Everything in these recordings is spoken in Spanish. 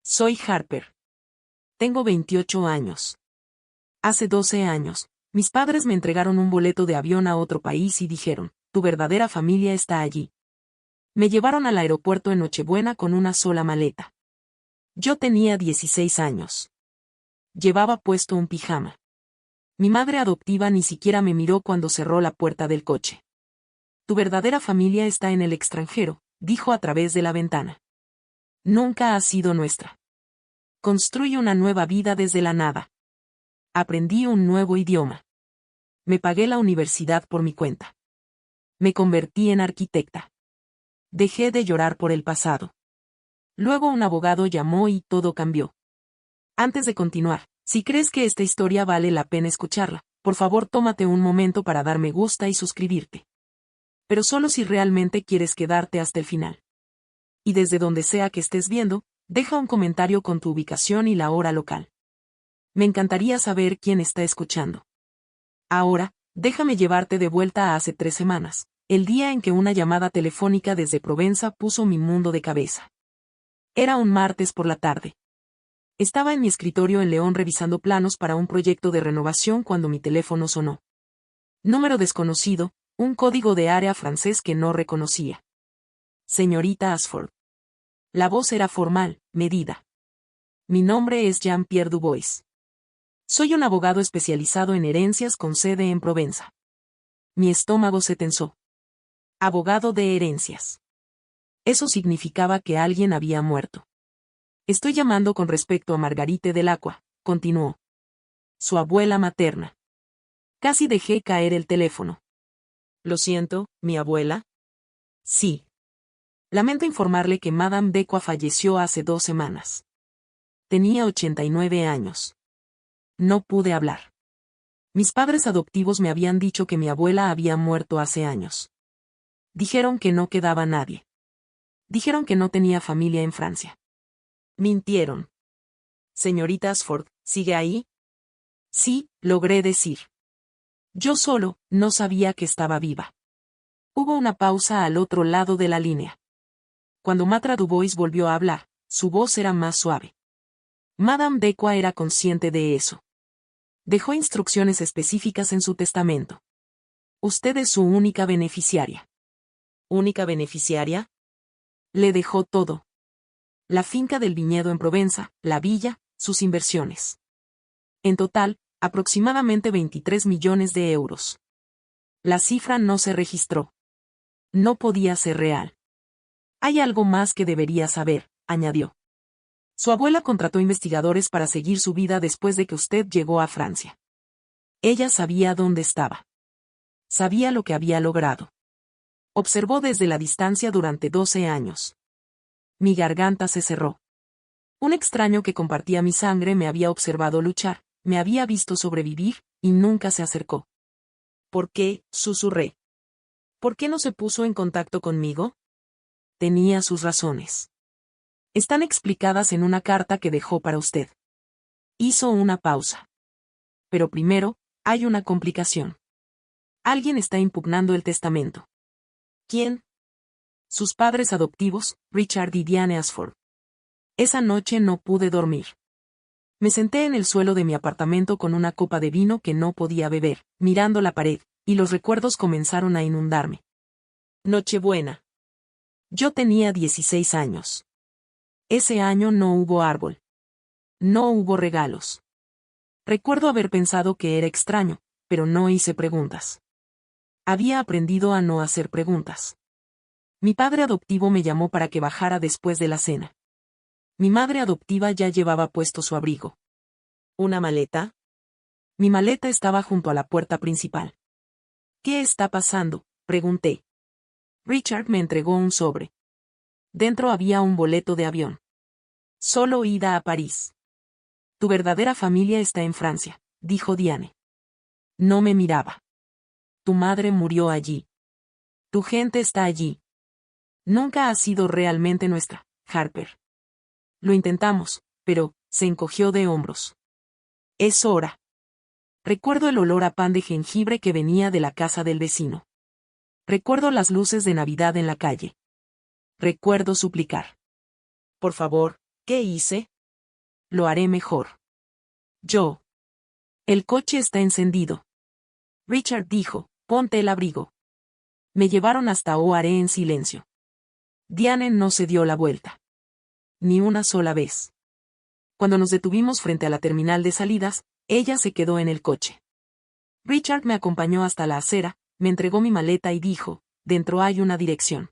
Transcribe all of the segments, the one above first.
Soy Harper. Tengo 28 años. Hace 12 años, mis padres me entregaron un boleto de avión a otro país y dijeron, tu verdadera familia está allí. Me llevaron al aeropuerto en Nochebuena con una sola maleta. Yo tenía 16 años. Llevaba puesto un pijama. Mi madre adoptiva ni siquiera me miró cuando cerró la puerta del coche. Tu verdadera familia está en el extranjero, dijo a través de la ventana. Nunca ha sido nuestra. Construye una nueva vida desde la nada. Aprendí un nuevo idioma. Me pagué la universidad por mi cuenta. Me convertí en arquitecta. Dejé de llorar por el pasado. Luego un abogado llamó y todo cambió. Antes de continuar, si crees que esta historia vale la pena escucharla, por favor tómate un momento para dar me gusta y suscribirte. Pero solo si realmente quieres quedarte hasta el final. Y desde donde sea que estés viendo, deja un comentario con tu ubicación y la hora local. Me encantaría saber quién está escuchando. Ahora, déjame llevarte de vuelta a hace 3 semanas, el día en que una llamada telefónica desde Provenza puso mi mundo de cabeza. Era un martes por la tarde. Estaba en mi escritorio en León revisando planos para un proyecto de renovación cuando mi teléfono sonó. Número desconocido, un código de área francés que no reconocía. Señorita Ashford. La voz era formal, medida. Mi nombre es Jean-Pierre Dubois. Soy un abogado especializado en herencias con sede en Provenza. Mi estómago se tensó. Abogado de herencias. Eso significaba que alguien había muerto. Estoy llamando con respecto a Margarite Delacqua, continuó. Su abuela materna. Casi dejé caer el teléfono. Lo siento, ¿mi abuela? Sí. Lamento informarle que Madame Delacqua falleció hace 2 semanas. Tenía 89 años. No pude hablar. Mis padres adoptivos me habían dicho que mi abuela había muerto hace años. Dijeron que no quedaba nadie. Dijeron que no tenía familia en Francia. Mintieron. Señorita Ashford, ¿sigue ahí? Sí, logré decir. Yo solo, no sabía que estaba viva. Hubo una pausa al otro lado de la línea. Cuando Matra Dubois volvió a hablar, su voz era más suave. Madame Delacqua era consciente de eso. Dejó instrucciones específicas en su testamento. Usted es su única beneficiaria. ¿Única beneficiaria? Le dejó todo. La finca del viñedo en Provenza, la villa, sus inversiones. En total, aproximadamente 23 millones de euros. La cifra no se registró. No podía ser real. Hay algo más que debería saber, añadió. Su abuela contrató investigadores para seguir su vida después de que usted llegó a Francia. Ella sabía dónde estaba. Sabía lo que había logrado. Observó desde la distancia durante 12 años. Mi garganta se cerró. Un extraño que compartía mi sangre me había observado luchar, me había visto sobrevivir, y nunca se acercó. ¿Por qué?, susurré. ¿Por qué no se puso en contacto conmigo? Tenía sus razones. Están explicadas en una carta que dejó para usted. Hizo una pausa. Pero primero, hay una complicación. Alguien está impugnando el testamento. ¿Quién? Sus padres adoptivos, Richard y Diane Ashford. Esa noche no pude dormir. Me senté en el suelo de mi apartamento con una copa de vino que no podía beber, mirando la pared, y los recuerdos comenzaron a inundarme. Nochebuena. Yo tenía 16 años. Ese año no hubo árbol. No hubo regalos. Recuerdo haber pensado que era extraño, pero no hice preguntas. Había aprendido a no hacer preguntas. Mi padre adoptivo me llamó para que bajara después de la cena. Mi madre adoptiva ya llevaba puesto su abrigo. ¿Una maleta? Mi maleta estaba junto a la puerta principal. ¿Qué está pasando?, pregunté. Richard me entregó un sobre. Dentro había un boleto de avión. Solo ida a París. Tu verdadera familia está en Francia, dijo Diane. No me miraba. Tu madre murió allí. Tu gente está allí. Nunca ha sido realmente nuestra, Harper. Lo intentamos, pero, se encogió de hombros. Es hora. Recuerdo el olor a pan de jengibre que venía de la casa del vecino. Recuerdo las luces de Navidad en la calle. Recuerdo suplicar. Por favor, ¿qué hice? Lo haré mejor. Yo. El coche está encendido. Richard dijo, ponte el abrigo. Me llevaron hasta Oare en silencio. Diane no se dio la vuelta. Ni una sola vez. Cuando nos detuvimos frente a la terminal de salidas, ella se quedó en el coche. Richard me acompañó hasta la acera, me entregó mi maleta y dijo, dentro hay una dirección.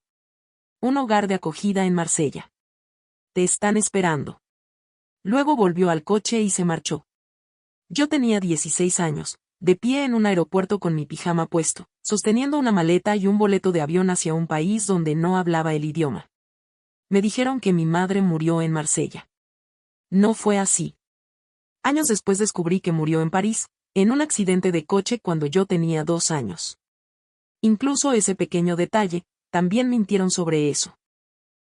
Un hogar de acogida en Marsella. Te están esperando. Luego volvió al coche y se marchó. Yo tenía 16 años, de pie en un aeropuerto con mi pijama puesto, sosteniendo una maleta y un boleto de avión hacia un país donde no hablaba el idioma. Me dijeron que mi madre murió en Marsella. No fue así. Años después descubrí que murió en París, en un accidente de coche cuando yo tenía 2 años. Incluso ese pequeño detalle, también mintieron sobre eso.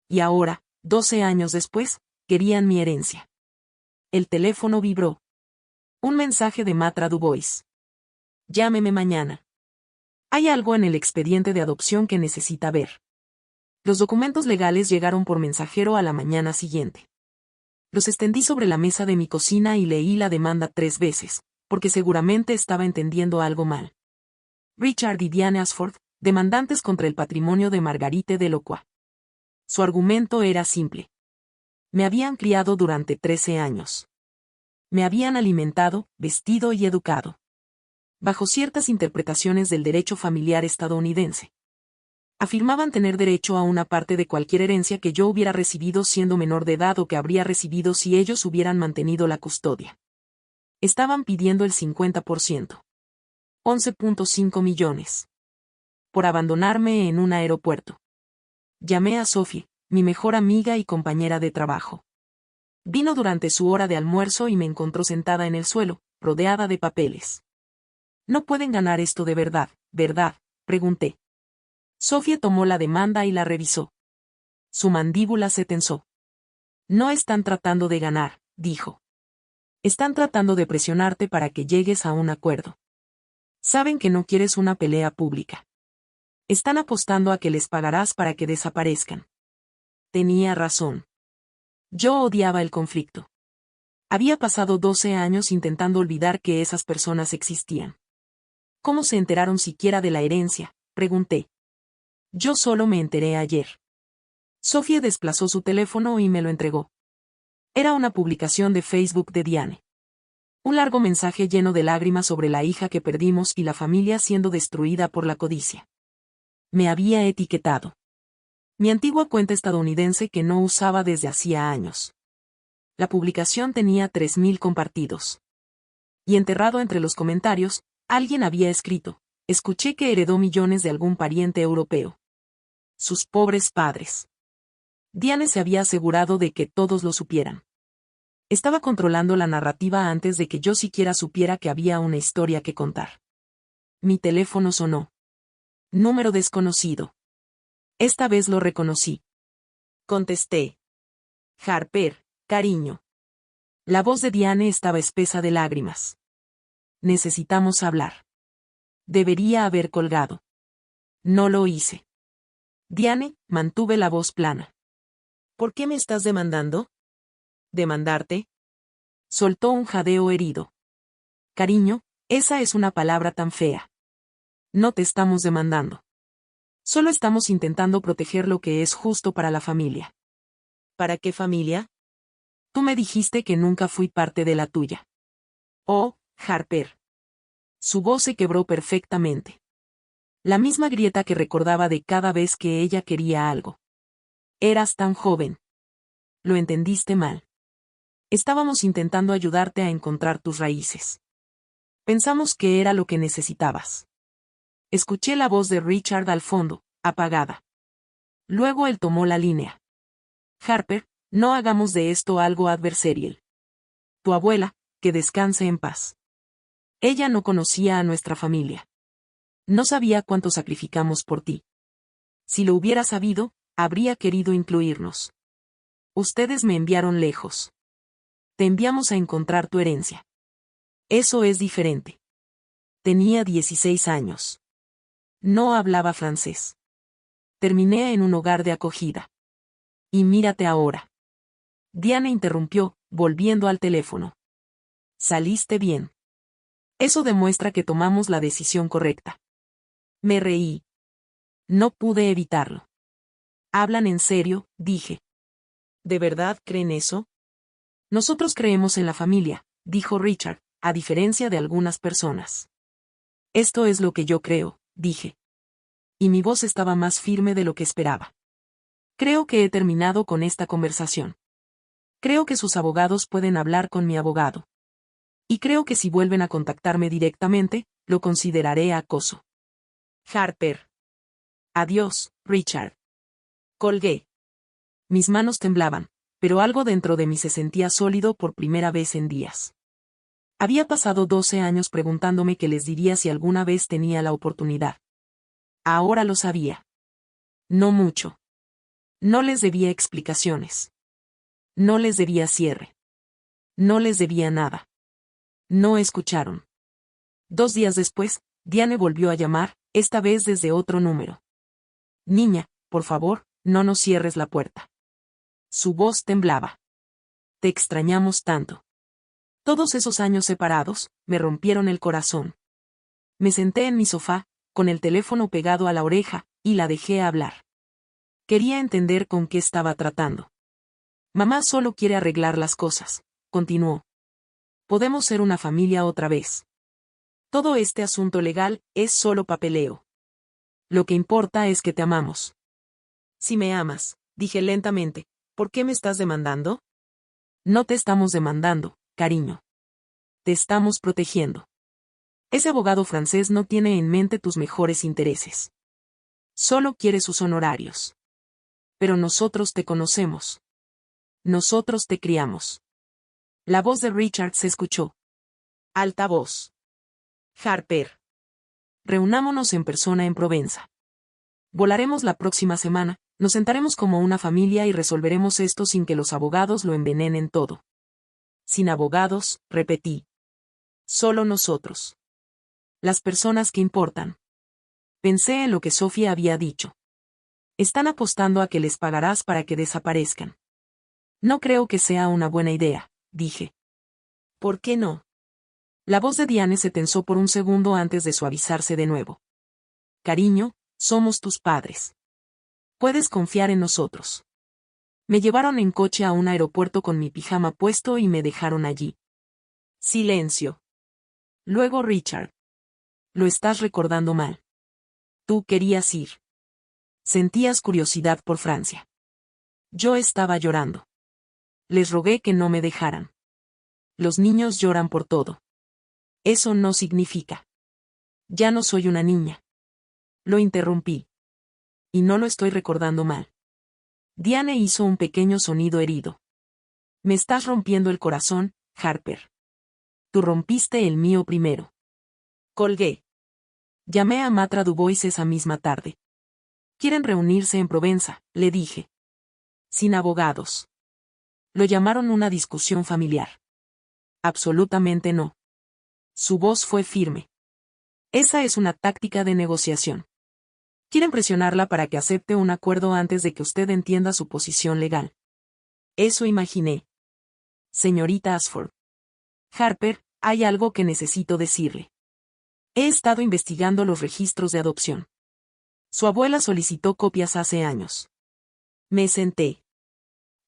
Y ahora, 12 años después, querían mi herencia. El teléfono vibró. Un mensaje de Matra Dubois. Llámeme mañana. Hay algo en el expediente de adopción que necesita ver. Los documentos legales llegaron por mensajero a la mañana siguiente. Los extendí sobre la mesa de mi cocina y leí la demanda 3 veces, porque seguramente estaba entendiendo algo mal. Richard y Diane Ashford, demandantes contra el patrimonio de Marguerite Delacroix. Su argumento era simple. Me habían criado durante 13 años. Me habían alimentado, vestido y educado. Bajo ciertas interpretaciones del derecho familiar estadounidense. Afirmaban tener derecho a una parte de cualquier herencia que yo hubiera recibido siendo menor de edad o que habría recibido si ellos hubieran mantenido la custodia. Estaban pidiendo el 50%. 11.5 millones. Por abandonarme en un aeropuerto. Llamé a Sophie, mi mejor amiga y compañera de trabajo. Vino durante su hora de almuerzo y me encontró sentada en el suelo, rodeada de papeles. No pueden ganar esto de verdad, ¿verdad?, pregunté. Sophie tomó la demanda y la revisó. Su mandíbula se tensó. No están tratando de ganar, dijo. Están tratando de presionarte para que llegues a un acuerdo. Saben que no quieres una pelea pública. Están apostando a que les pagarás para que desaparezcan. Tenía razón. Yo odiaba el conflicto. Había pasado 12 años intentando olvidar que esas personas existían. ¿Cómo se enteraron siquiera de la herencia?, pregunté. Yo solo me enteré ayer. Sophie desplazó su teléfono y me lo entregó. Era una publicación de Facebook de Diane. Un largo mensaje lleno de lágrimas sobre la hija que perdimos y la familia siendo destruida por la codicia. Me había etiquetado. Mi antigua cuenta estadounidense que no usaba desde hacía años. La publicación tenía 3.000 compartidos. Y enterrado entre los comentarios, alguien había escrito, escuché que heredó millones de algún pariente europeo. Sus pobres padres. Diane se había asegurado de que todos lo supieran. Estaba controlando la narrativa antes de que yo siquiera supiera que había una historia que contar. Mi teléfono sonó. Número desconocido. Esta vez lo reconocí. Contesté. Harper, cariño. La voz de Diane estaba espesa de lágrimas. Necesitamos hablar. Debería haber colgado. No lo hice. Diane, mantuve la voz plana. ¿Por qué me estás demandando? ¿Demandarte? Soltó un jadeo herido. Cariño, esa es una palabra tan fea. No te estamos demandando. Solo estamos intentando proteger lo que es justo para la familia. ¿Para qué familia? Tú me dijiste que nunca fui parte de la tuya. Oh, Harper. Su voz se quebró perfectamente. La misma grieta que recordaba de cada vez que ella quería algo. Eras tan joven. Lo entendiste mal. Estábamos intentando ayudarte a encontrar tus raíces. Pensamos que era lo que necesitabas. Escuché la voz de Richard al fondo, apagada. Luego él tomó la línea. Harper, no hagamos de esto algo adversarial. Tu abuela, que descanse en paz. Ella no conocía a nuestra familia. No sabía cuánto sacrificamos por ti. Si lo hubiera sabido, habría querido incluirnos. Ustedes me enviaron lejos. Te enviamos a encontrar tu herencia. Eso es diferente. Tenía 16 años. No hablaba francés. Terminé en un hogar de acogida. Y mírate ahora. Diane interrumpió, volviendo al teléfono. Saliste bien. Eso demuestra que tomamos la decisión correcta. Me reí. No pude evitarlo. ¿Hablan en serio?, dije. ¿De verdad creen eso? Nosotros creemos en la familia, dijo Richard, a diferencia de algunas personas. Esto es lo que yo creo, dije. Y mi voz estaba más firme de lo que esperaba. Creo que he terminado con esta conversación. Creo que sus abogados pueden hablar con mi abogado. Y creo que si vuelven a contactarme directamente, lo consideraré acoso. Harper. Adiós, Richard. Colgué. Mis manos temblaban, pero algo dentro de mí se sentía sólido por primera vez en días. Había pasado 12 años preguntándome qué les diría si alguna vez tenía la oportunidad. Ahora lo sabía. No mucho. No les debía explicaciones. No les debía cierre. No les debía nada. No escucharon. 2 días después, Diane volvió a llamar, esta vez desde otro número. Niña, por favor, no nos cierres la puerta. Su voz temblaba. Te extrañamos tanto. Todos esos años separados, me rompieron el corazón. Me senté en mi sofá, con el teléfono pegado a la oreja, y la dejé hablar. Quería entender con qué estaba tratando. Mamá solo quiere arreglar las cosas, continuó. Podemos ser una familia otra vez. Todo este asunto legal es solo papeleo. Lo que importa es que te amamos. Si me amas, dije lentamente, ¿por qué me estás demandando? No te estamos demandando, cariño. Te estamos protegiendo. Ese abogado francés no tiene en mente tus mejores intereses. Solo quiere sus honorarios. Pero nosotros te conocemos. Nosotros te criamos. La voz de Richard se escuchó. Alta voz. Harper. Reunámonos en persona en Provenza. Volaremos la próxima semana, nos sentaremos como una familia y resolveremos esto sin que los abogados lo envenenen todo. Sin abogados, repetí. Solo nosotros. Las personas que importan. Pensé en lo que Sofía había dicho. Están apostando a que les pagarás para que desaparezcan. No creo que sea una buena idea, dije. ¿Por qué no? La voz de Diane se tensó por un segundo antes de suavizarse de nuevo. Cariño, somos tus padres. Puedes confiar en nosotros. Me llevaron en coche a un aeropuerto con mi pijama puesto y me dejaron allí. Silencio. Luego Richard. Lo estás recordando mal. Tú querías ir. Sentías curiosidad por Francia. Yo estaba llorando. Les rogué que no me dejaran. Los niños lloran por todo. Eso no significa. Ya no soy una niña. Lo interrumpí. Y no lo estoy recordando mal. Diane hizo un pequeño sonido herido. Me estás rompiendo el corazón, Harper. Tú rompiste el mío primero. Colgué. Llamé a Matra Dubois esa misma tarde. Quieren reunirse en Provenza, le dije. Sin abogados. Lo llamaron una discusión familiar. Absolutamente no. Su voz fue firme. Esa es una táctica de negociación. Quieren presionarla para que acepte un acuerdo antes de que usted entienda su posición legal. Eso imaginé. Señorita Ashford. Harper, hay algo que necesito decirle. He estado investigando los registros de adopción. Su abuela solicitó copias hace años. Me senté.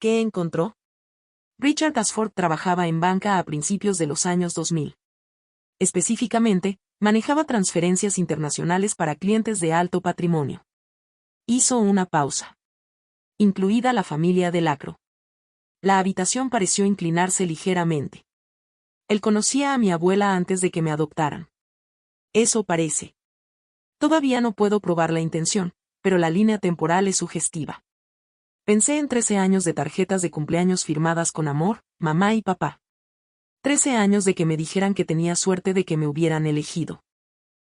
¿Qué encontró? Richard Ashford trabajaba en banca a principios de los años 2000. Específicamente, manejaba transferencias internacionales para clientes de alto patrimonio. Hizo una pausa. Incluida la familia de Lacro. La habitación pareció inclinarse ligeramente. Él conocía a mi abuela antes de que me adoptaran. Eso parece. Todavía no puedo probar la intención, pero la línea temporal es sugestiva. Pensé en 13 años de tarjetas de cumpleaños firmadas con amor, mamá y papá. 13 años de que me dijeran que tenía suerte de que me hubieran elegido.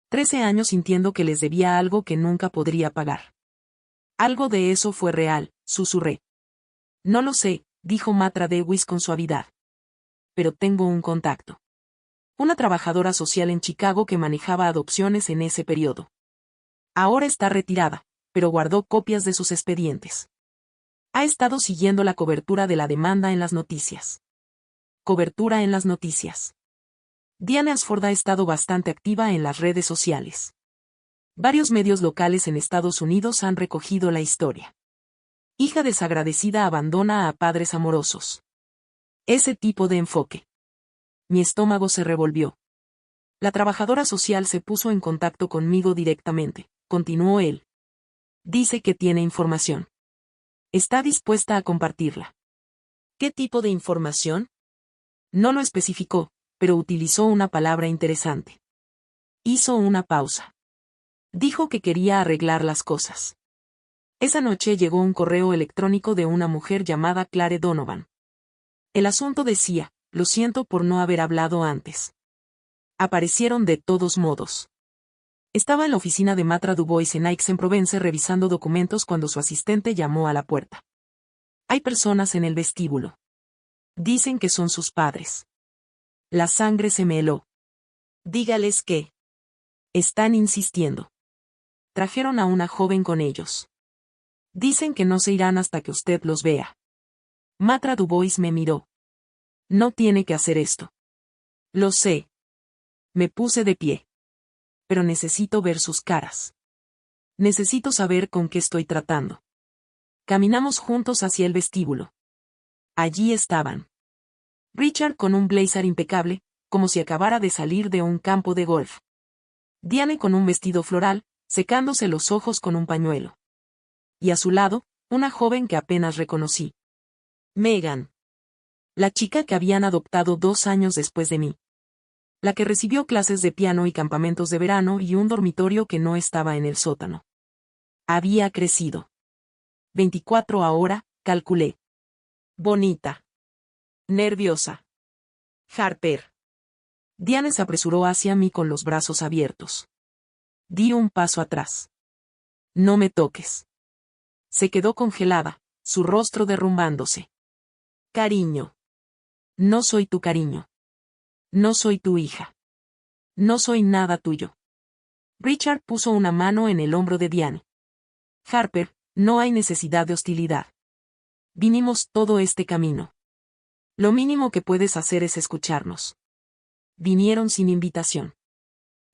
13 años sintiendo que les debía algo que nunca podría pagar. Algo de eso fue real, susurré. No lo sé, dijo Matra Dewis con suavidad. Pero tengo un contacto. Una trabajadora social en Chicago que manejaba adopciones en ese periodo. Ahora está retirada, pero guardó copias de sus expedientes. Ha estado siguiendo la cobertura de la demanda en las noticias. Cobertura en las noticias. Diane Ashford ha estado bastante activa en las redes sociales. Varios medios locales en Estados Unidos han recogido la historia. Hija desagradecida abandona a padres amorosos. Ese tipo de enfoque. Mi estómago se revolvió. La trabajadora social se puso en contacto conmigo directamente, continuó él. Dice que tiene información. Está dispuesta a compartirla. ¿Qué tipo de información? No lo especificó, pero utilizó una palabra interesante. Hizo una pausa. Dijo que quería arreglar las cosas. Esa noche llegó un correo electrónico de una mujer llamada Clare Donovan. El asunto decía, lo siento por no haber hablado antes. Aparecieron de todos modos. Estaba en la oficina de Matra Dubois en Aix-en-Provence revisando documentos cuando su asistente llamó a la puerta. Hay personas en el vestíbulo. Dicen que son sus padres. La sangre se me heló. Dígales que. Están insistiendo. Trajeron a una joven con ellos. Dicen que no se irán hasta que usted los vea. Matra Dubois me miró. No tiene que hacer esto. Lo sé. Me puse de pie. Pero necesito ver sus caras. Necesito saber con qué estoy tratando. Caminamos juntos hacia el vestíbulo. Allí estaban. Richard con un blazer impecable, como si acabara de salir de un campo de golf. Diane con un vestido floral, secándose los ojos con un pañuelo. Y a su lado, una joven que apenas reconocí. Megan. La chica que habían adoptado 2 años después de mí. La que recibió clases de piano y campamentos de verano y un dormitorio que no estaba en el sótano. Había crecido. 24 ahora, calculé. Bonita. Nerviosa. Harper. Diane se apresuró hacia mí con los brazos abiertos. Di un paso atrás. No me toques. Se quedó congelada, su rostro derrumbándose. Cariño. No soy tu cariño. No soy tu hija. No soy nada tuyo. Richard puso una mano en el hombro de Diane. Harper, no hay necesidad de hostilidad. Vinimos todo este camino. Lo mínimo que puedes hacer es escucharnos. Vinieron sin invitación.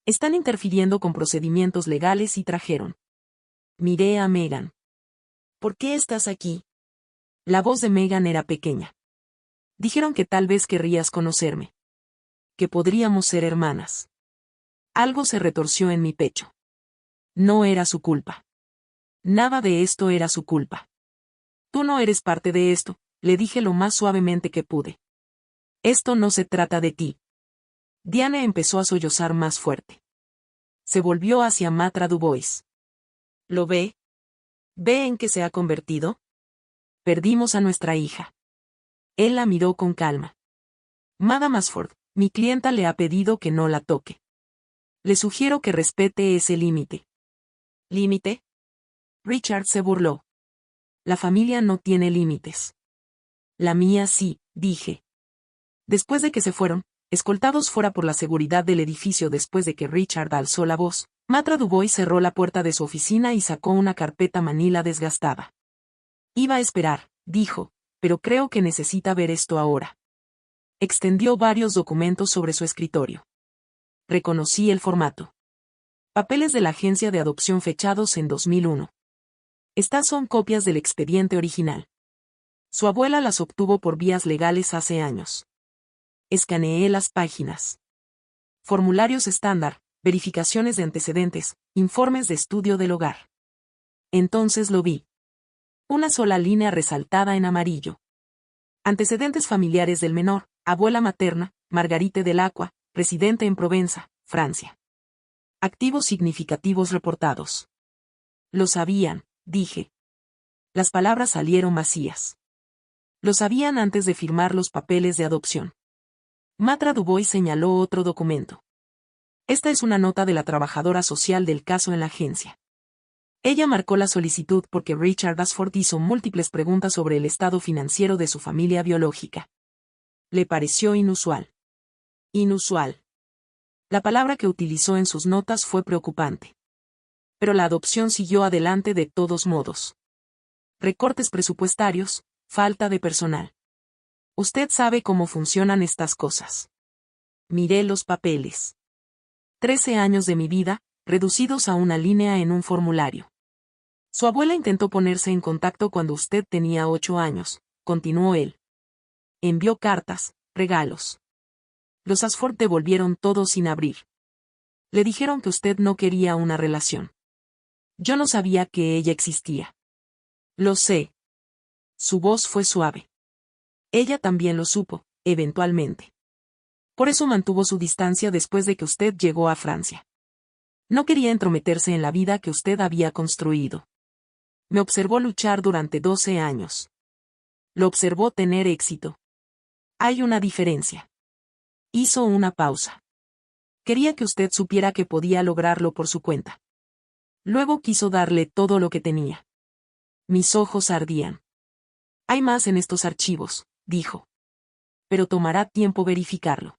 Están interfiriendo con procedimientos legales y trajeron. Miré a Megan. ¿Por qué estás aquí? La voz de Megan era pequeña. Dijeron que tal vez querrías conocerme. Que podríamos ser hermanas. Algo se retorció en mi pecho. No era su culpa. Nada de esto era su culpa. Tú no eres parte de esto, le dije lo más suavemente que pude. Esto no se trata de ti. Diane empezó a sollozar más fuerte. Se volvió hacia Matra Dubois. ¿Lo ve? ¿Ve en qué se ha convertido? Perdimos a nuestra hija. Él la miró con calma. Madame Ashford, mi clienta le ha pedido que no la toque. Le sugiero que respete ese límite. ¿Límite? Richard se burló. La familia no tiene límites. La mía sí, dije. Después de que se fueron, escoltados fuera por la seguridad del edificio después de que Richard alzó la voz, Matra Dubois cerró la puerta de su oficina y sacó una carpeta manila desgastada. Iba a esperar, dijo, pero creo que necesita ver esto ahora. Extendió varios documentos sobre su escritorio. Reconocí el formato. Papeles de la agencia de adopción fechados en 2001. Estas son copias del expediente original. Su abuela las obtuvo por vías legales hace años. Escaneé las páginas. Formularios estándar, verificaciones de antecedentes, informes de estudio del hogar. Entonces lo vi. Una sola línea resaltada en amarillo. Antecedentes familiares del menor, abuela materna, Margarite Delacqua, residente en Provenza, Francia. Activos significativos reportados. Lo sabían, dije. Las palabras salieron vacías. Lo sabían antes de firmar los papeles de adopción. Matra Dubois señaló otro documento. Esta es una nota de la trabajadora social del caso en la agencia. Ella marcó la solicitud porque Richard Ashford hizo múltiples preguntas sobre el estado financiero de su familia biológica. Le pareció inusual. Inusual. La palabra que utilizó en sus notas fue preocupante. Pero la adopción siguió adelante de todos modos. Recortes presupuestarios, falta de personal. Usted sabe cómo funcionan estas cosas. Miré los papeles. 13 años de mi vida, reducidos a una línea en un formulario. Su abuela intentó ponerse en contacto cuando usted tenía 8 años, continuó él. Envió cartas, regalos. Los Ashford devolvieron todo sin abrir. Le dijeron que usted no quería una relación. Yo no sabía que ella existía. Lo sé. Su voz fue suave. Ella también lo supo, eventualmente. Por eso mantuvo su distancia después de que usted llegó a Francia. No quería entrometerse en la vida que usted había construido. Me observó luchar durante 12 años. Lo observó tener éxito. Hay una diferencia. Hizo una pausa. Quería que usted supiera que podía lograrlo por su cuenta. Luego quiso darle todo lo que tenía. Mis ojos ardían. Hay más en estos archivos, dijo. Pero tomará tiempo verificarlo.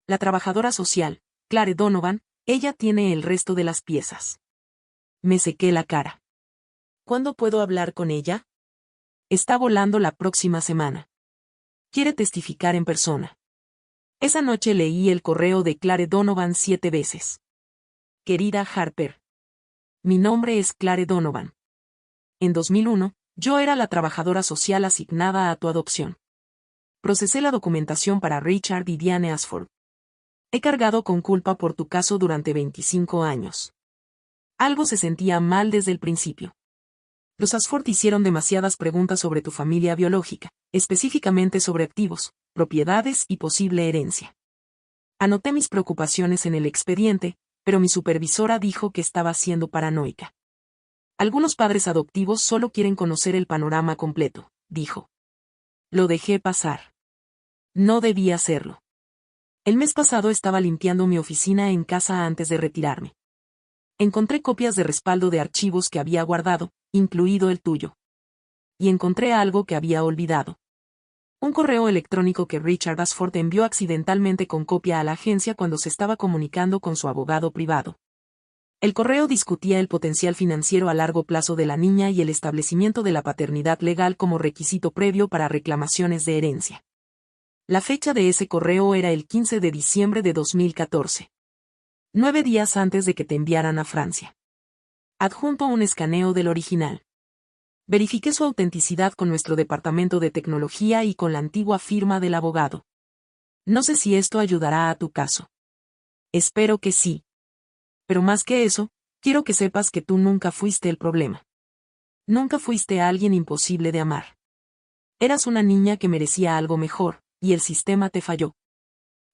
La trabajadora social, Clare Donovan, ella tiene el resto de las piezas. Me sequé la cara. ¿Cuándo puedo hablar con ella? Está volando la próxima semana. Quiere testificar en persona. Esa noche leí el correo de Clare Donovan 7 veces. Querida Harper. Mi nombre es Clare Donovan. En 2001, yo era la trabajadora social asignada a tu adopción. Procesé la documentación para Richard y Diane Ashford. He cargado con culpa por tu caso durante 25 años. Algo se sentía mal desde el principio. Los Ashford hicieron demasiadas preguntas sobre tu familia biológica, específicamente sobre activos, propiedades y posible herencia. Anoté mis preocupaciones en el expediente, pero mi supervisora dijo que estaba siendo paranoica. Algunos padres adoptivos solo quieren conocer el panorama completo, dijo. Lo dejé pasar. No debía hacerlo. El mes pasado estaba limpiando mi oficina en casa antes de retirarme. Encontré copias de respaldo de archivos que había guardado, incluido el tuyo. Y encontré algo que había olvidado. Un correo electrónico que Richard Ashford envió accidentalmente con copia a la agencia cuando se estaba comunicando con su abogado privado. El correo discutía el potencial financiero a largo plazo de la niña y el establecimiento de la paternidad legal como requisito previo para reclamaciones de herencia. La fecha de ese correo era el 15 de diciembre de 2014. 9 días antes de que te enviaran a Francia. Adjunto un escaneo del original. Verifiqué su autenticidad con nuestro departamento de tecnología y con la antigua firma del abogado. No sé si esto ayudará a tu caso. Espero que sí. Pero más que eso, quiero que sepas que tú nunca fuiste el problema. Nunca fuiste alguien imposible de amar. Eras una niña que merecía algo mejor, y el sistema te falló.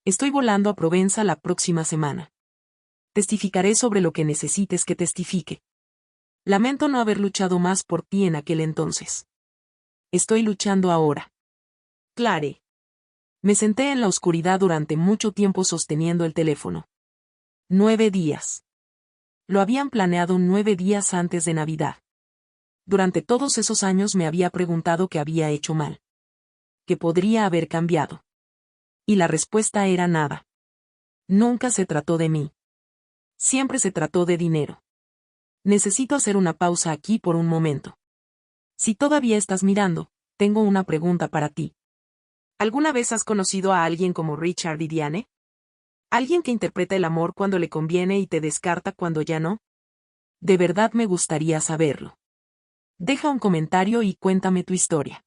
Estoy volando a Provenza la próxima semana. Testificaré sobre lo que necesites que testifique. Lamento no haber luchado más por ti en aquel entonces. Estoy luchando ahora. Clare. Me senté en la oscuridad durante mucho tiempo sosteniendo el teléfono. 9 días. Lo habían planeado 9 días antes de Navidad. Durante todos esos años me había preguntado qué había hecho mal. ¿Qué podría haber cambiado? Y la respuesta era nada. Nunca se trató de mí. Siempre se trató de dinero. Necesito hacer una pausa aquí por un momento. Si todavía estás mirando, tengo una pregunta para ti. ¿Alguna vez has conocido a alguien como Richard y Diane? ¿Alguien que interpreta el amor cuando le conviene y te descarta cuando ya no? De verdad me gustaría saberlo. Deja un comentario y cuéntame tu historia.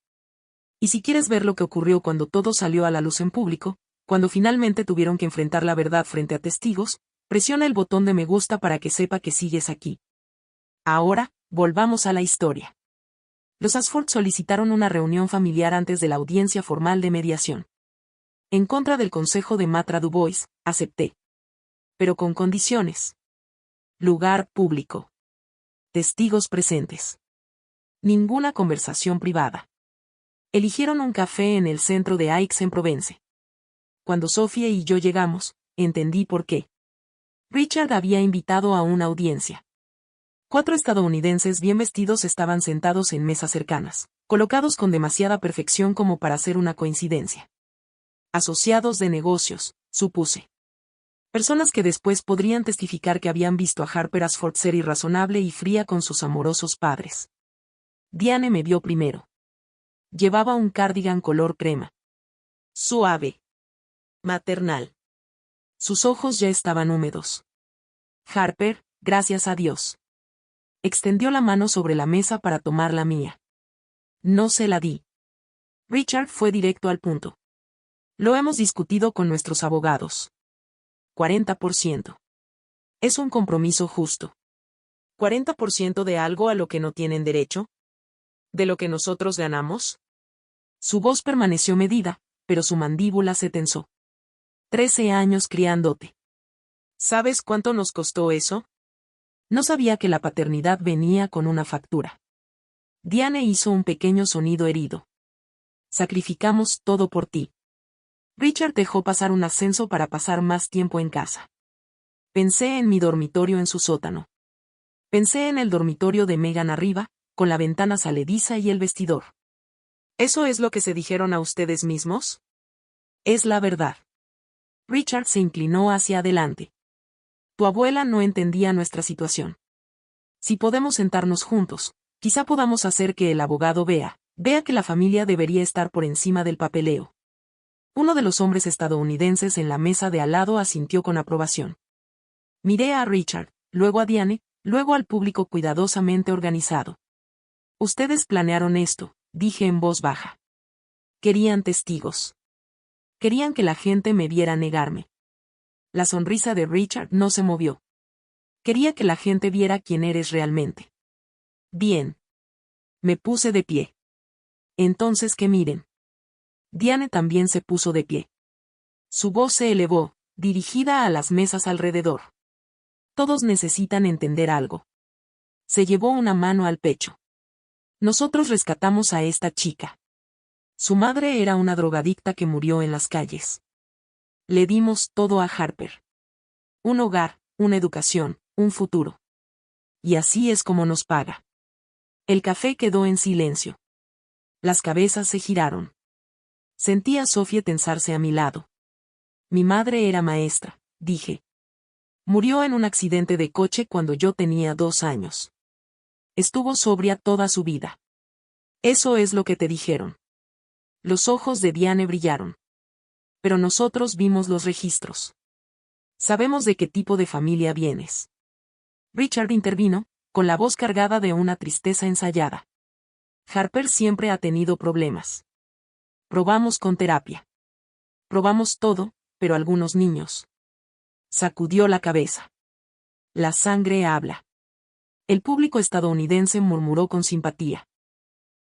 Y si quieres ver lo que ocurrió cuando todo salió a la luz en público, cuando finalmente tuvieron que enfrentar la verdad frente a testigos, presiona el botón de me gusta para que sepa que sigues aquí. Ahora, volvamos a la historia. Los Ashford solicitaron una reunión familiar antes de la audiencia formal de mediación. En contra del consejo de Matra Dubois, acepté. Pero con condiciones. Lugar público. Testigos presentes. Ninguna conversación privada. Eligieron un café en el centro de Aix-en-Provence. Cuando Sophie y yo llegamos, entendí por qué. Richard había invitado a una audiencia. 4 estadounidenses bien vestidos estaban sentados en mesas cercanas, colocados con demasiada perfección como para ser una coincidencia. Asociados de negocios, supuse. Personas que después podrían testificar que habían visto a Harper Ashford ser irrazonable y fría con sus amorosos padres. Diane me vio primero. Llevaba un cardigan color crema. Suave. Maternal. Sus ojos ya estaban húmedos. Harper, gracias a Dios. Extendió la mano sobre la mesa para tomar la mía. No se la di. Richard fue directo al punto. Lo hemos discutido con nuestros abogados. 40%. Es un compromiso justo. ¿40% de algo a lo que no tienen derecho? ¿De lo que nosotros ganamos? Su voz permaneció medida, pero su mandíbula se tensó. 13 años criándote. ¿Sabes cuánto nos costó eso? No sabía que la paternidad venía con una factura. Diane hizo un pequeño sonido herido. Sacrificamos todo por ti. Richard dejó pasar un ascenso para pasar más tiempo en casa. Pensé en mi dormitorio en su sótano. Pensé en el dormitorio de Megan arriba, con la ventana salediza y el vestidor. ¿Eso es lo que se dijeron a ustedes mismos? Es la verdad. Richard se inclinó hacia adelante. Tu abuela no entendía nuestra situación. Si podemos sentarnos juntos, quizá podamos hacer que el abogado vea que la familia debería estar por encima del papeleo. Uno de los hombres estadounidenses en la mesa de al lado asintió con aprobación. Miré a Richard, luego a Diane, luego al público cuidadosamente organizado. Ustedes planearon esto, dije en voz baja. Querían testigos. Querían que la gente me viera negarme. La sonrisa de Richard no se movió. Quería que la gente viera quién eres realmente. Bien. Me puse de pie. Entonces que miren. Diane también se puso de pie. Su voz se elevó, dirigida a las mesas alrededor. Todos necesitan entender algo. Se llevó una mano al pecho. Nosotros rescatamos a esta chica. Su madre era una drogadicta que murió en las calles. Le dimos todo a Harper. Un hogar, una educación, un futuro. Y así es como nos paga. El café quedó en silencio. Las cabezas se giraron. Sentí a Sophie tensarse a mi lado. Mi madre era maestra, dije. Murió en un accidente de coche cuando yo tenía 2 años. Estuvo sobria toda su vida. Eso es lo que te dijeron. Los ojos de Diane brillaron. Pero nosotros vimos los registros. Sabemos de qué tipo de familia vienes. Richard intervino, con la voz cargada de una tristeza ensayada. Harper siempre ha tenido problemas. Probamos con terapia. Probamos todo, pero algunos niños. Sacudió la cabeza. La sangre habla. El público estadounidense murmuró con simpatía.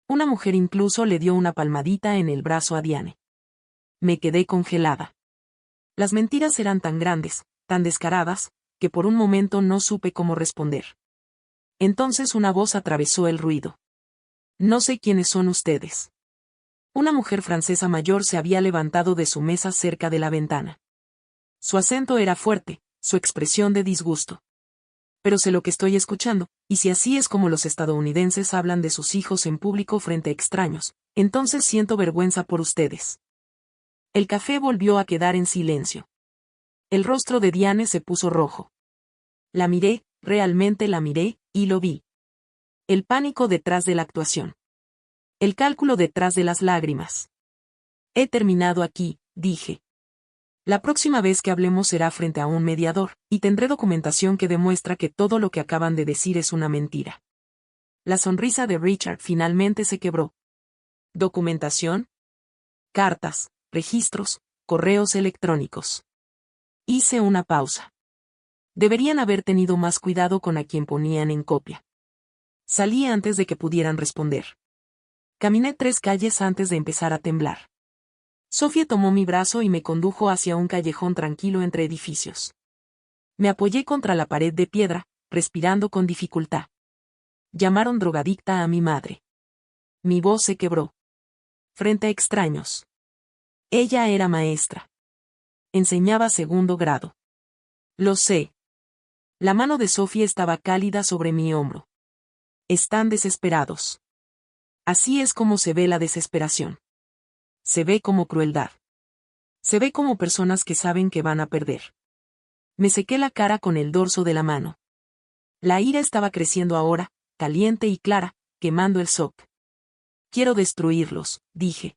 Una mujer incluso le dio una palmadita en el brazo a Diane. Me quedé congelada. Las mentiras eran tan grandes, tan descaradas, que por un momento no supe cómo responder. Entonces una voz atravesó el ruido. No sé quiénes son ustedes. Una mujer francesa mayor se había levantado de su mesa cerca de la ventana. Su acento era fuerte, su expresión de disgusto. Pero sé lo que estoy escuchando, y si así es como los estadounidenses hablan de sus hijos en público frente a extraños, entonces siento vergüenza por ustedes. El café volvió a quedar en silencio. El rostro de Diane se puso rojo. La miré, realmente la miré, y lo vi. El pánico detrás de la actuación. El cálculo detrás de las lágrimas. He terminado aquí, dije. La próxima vez que hablemos será frente a un mediador, y tendré documentación que demuestra que todo lo que acaban de decir es una mentira. La sonrisa de Richard finalmente se quebró. ¿Documentación? Cartas, registros, correos electrónicos. Hice una pausa. Deberían haber tenido más cuidado con a quien ponían en copia. Salí antes de que pudieran responder. Caminé 3 calles antes de empezar a temblar. Sophie tomó mi brazo y me condujo hacia un callejón tranquilo entre edificios. Me apoyé contra la pared de piedra, respirando con dificultad. Llamaron drogadicta a mi madre. Mi voz se quebró. Frente a extraños. Ella era maestra. Enseñaba 2º grado. Lo sé. La mano de Sophie estaba cálida sobre mi hombro. Están desesperados. Así es como se ve la desesperación. Se ve como crueldad. Se ve como personas que saben que van a perder. Me sequé la cara con el dorso de la mano. La ira estaba creciendo ahora, caliente y clara, quemando el sock. Quiero destruirlos, dije.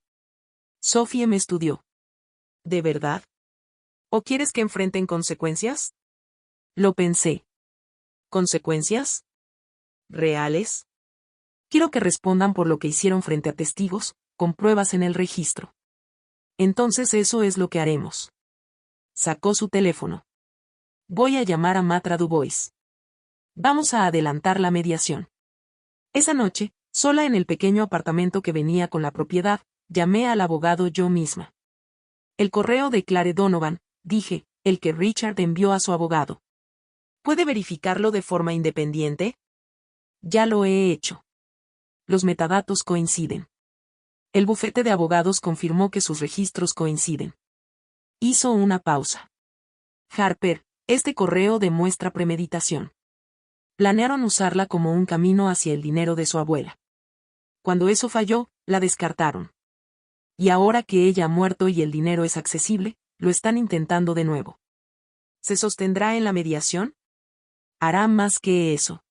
Sophie me estudió. ¿De verdad? ¿O quieres que enfrenten consecuencias? Lo pensé. ¿Consecuencias? ¿Reales? Quiero que respondan por lo que hicieron frente a testigos, con pruebas en el registro. Entonces eso es lo que haremos. Sacó su teléfono. Voy a llamar a Matra Dubois. Vamos a adelantar la mediación. Esa noche, sola en el pequeño apartamento que venía con la propiedad, llamé al abogado yo misma. El correo de Clare Donovan, dije, el que Richard envió a su abogado. ¿Puede verificarlo de forma independiente? Ya lo he hecho. Los metadatos coinciden. El bufete de abogados confirmó que sus registros coinciden. Hizo una pausa. Harper, este correo demuestra premeditación. Planearon usarla como un camino hacia el dinero de su abuela. Cuando eso falló, la descartaron. Y ahora que ella ha muerto y el dinero es accesible, lo están intentando de nuevo. ¿Se sostendrá en la mediación? Hará más que eso.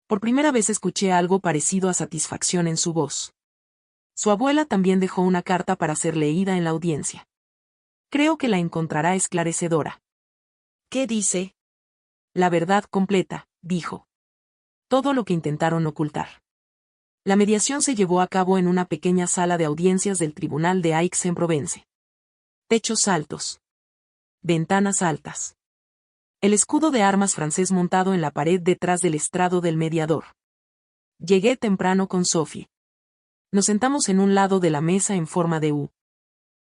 Por primera vez escuché algo parecido a satisfacción en su voz. Su abuela también dejó una carta para ser leída en la audiencia. Creo que la encontrará esclarecedora. ¿Qué dice? La verdad completa, dijo. Todo lo que intentaron ocultar. La mediación se llevó a cabo en una pequeña sala de audiencias del Tribunal de Aix-en-Provence. Techos altos. Ventanas altas. El escudo de armas francés montado en la pared detrás del estrado del mediador. Llegué temprano con Sophie. Nos sentamos en un lado de la mesa en forma de U.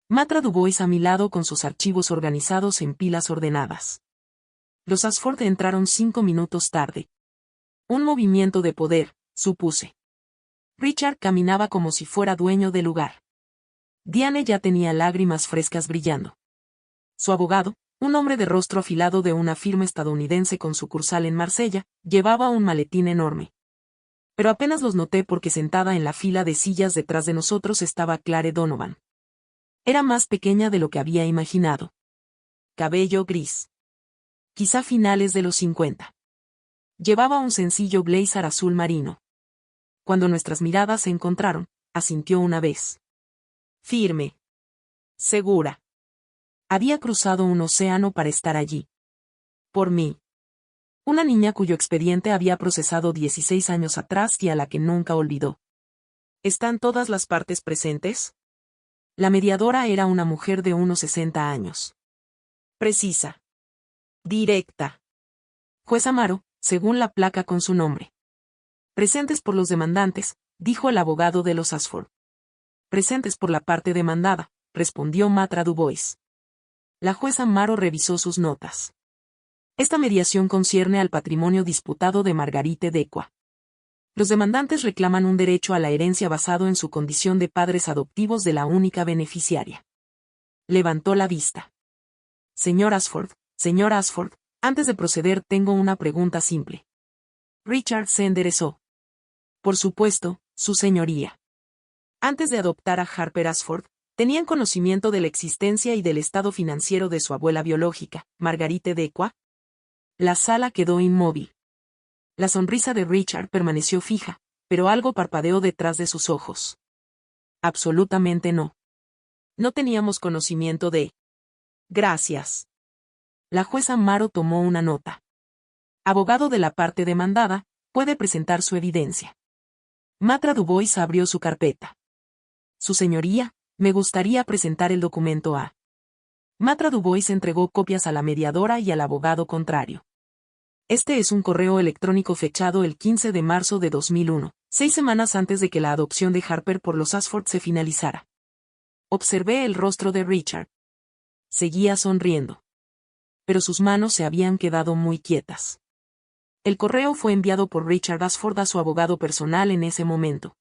Matra Dubois a mi lado con sus archivos organizados en pilas ordenadas. Los Ashford entraron 5 minutos tarde. Un movimiento de poder, supuse. Richard caminaba como si fuera dueño del lugar. Diane ya tenía lágrimas frescas brillando. Su abogado, un hombre de rostro afilado de una firma estadounidense con sucursal en Marsella, llevaba un maletín enorme. Pero apenas los noté porque sentada en la fila de sillas detrás de nosotros estaba Clare Donovan. Era más pequeña de lo que había imaginado. Cabello gris. Quizá finales de los 50. Llevaba un sencillo blazer azul marino. Cuando nuestras miradas se encontraron, asintió una vez. Firme. Segura. Había cruzado un océano para estar allí. Por mí. Una niña cuyo expediente había procesado 16 años atrás y a la que nunca olvidó. ¿Están todas las partes presentes? La mediadora era una mujer de unos 60 años. Precisa. Directa. Juez Amaro, según la placa con su nombre. Presentes por los demandantes, dijo el abogado de los Ashford. Presentes por la parte demandada, respondió Matra Dubois. La jueza Amaro revisó sus notas. Esta mediación concierne al patrimonio disputado de Margarite Dequa. Los demandantes reclaman un derecho a la herencia basado en su condición de padres adoptivos de la única beneficiaria. Levantó la vista. Señor Ashford, antes de proceder tengo una pregunta simple. Richard se enderezó. Por supuesto, su señoría. Antes de adoptar a Harper Ashford, ¿tenían conocimiento de la existencia y del estado financiero de su abuela biológica, Margarite Dequa? La sala quedó inmóvil. La sonrisa de Richard permaneció fija, pero algo parpadeó detrás de sus ojos. Absolutamente no. No teníamos conocimiento de... Gracias. La jueza Amaro tomó una nota. Abogado de la parte demandada, puede presentar su evidencia. Matra Dubois abrió su carpeta. Su señoría, me gustaría presentar el documento A. Matra Dubois entregó copias a la mediadora y al abogado contrario. Este es un correo electrónico fechado el 15 de marzo de 2001, 6 semanas antes de que la adopción de Harper por los Ashford se finalizara. Observé el rostro de Richard. Seguía sonriendo. Pero sus manos se habían quedado muy quietas. El correo fue enviado por Richard Ashford a su abogado personal en ese momento.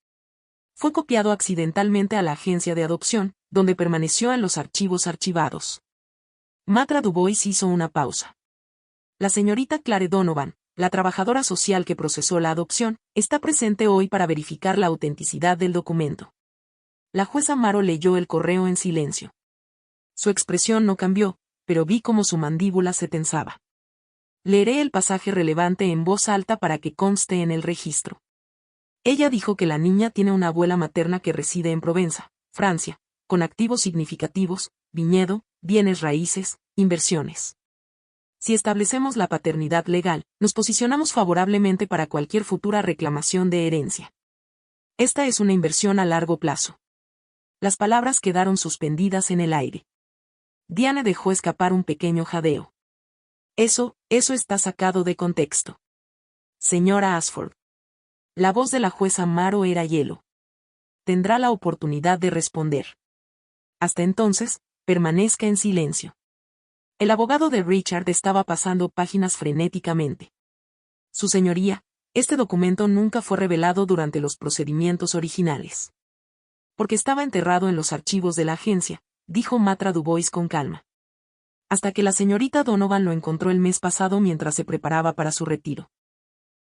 Fue copiado accidentalmente a la agencia de adopción, donde permaneció en los archivos archivados. Matra Dubois hizo una pausa. La señorita Clare Donovan, la trabajadora social que procesó la adopción, está presente hoy para verificar la autenticidad del documento. La jueza Amaro leyó el correo en silencio. Su expresión no cambió, pero vi cómo su mandíbula se tensaba. Leeré el pasaje relevante en voz alta para que conste en el registro. Ella dijo que la niña tiene una abuela materna que reside en Provenza, Francia, con activos significativos, viñedo, bienes raíces, inversiones. Si establecemos la paternidad legal, nos posicionamos favorablemente para cualquier futura reclamación de herencia. Esta es una inversión a largo plazo. Las palabras quedaron suspendidas en el aire. Diane dejó escapar un pequeño jadeo. Eso está sacado de contexto. Señora Ashford. La voz de la jueza Maro era hielo. Tendrá la oportunidad de responder. Hasta entonces, permanezca en silencio. El abogado de Richard estaba pasando páginas frenéticamente. Su señoría, este documento nunca fue revelado durante los procedimientos originales. Porque estaba enterrado en los archivos de la agencia, dijo Matra Dubois con calma. Hasta que la señorita Donovan lo encontró el mes pasado mientras se preparaba para su retiro.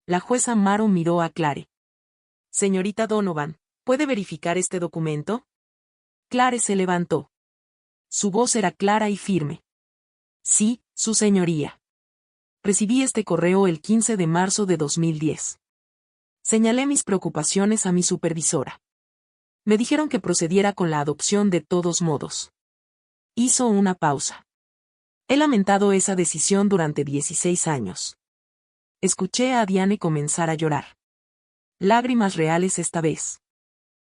La jueza Maro miró a Clare. Señorita Donovan, ¿puede verificar este documento? Clare se levantó. Su voz era clara y firme. Sí, su señoría. Recibí este correo el 15 de marzo de 2010. Señalé mis preocupaciones a mi supervisora. Me dijeron que procediera con la adopción de todos modos. Hizo una pausa. He lamentado esa decisión durante 16 años. Escuché a Diane comenzar a llorar. Lágrimas reales esta vez.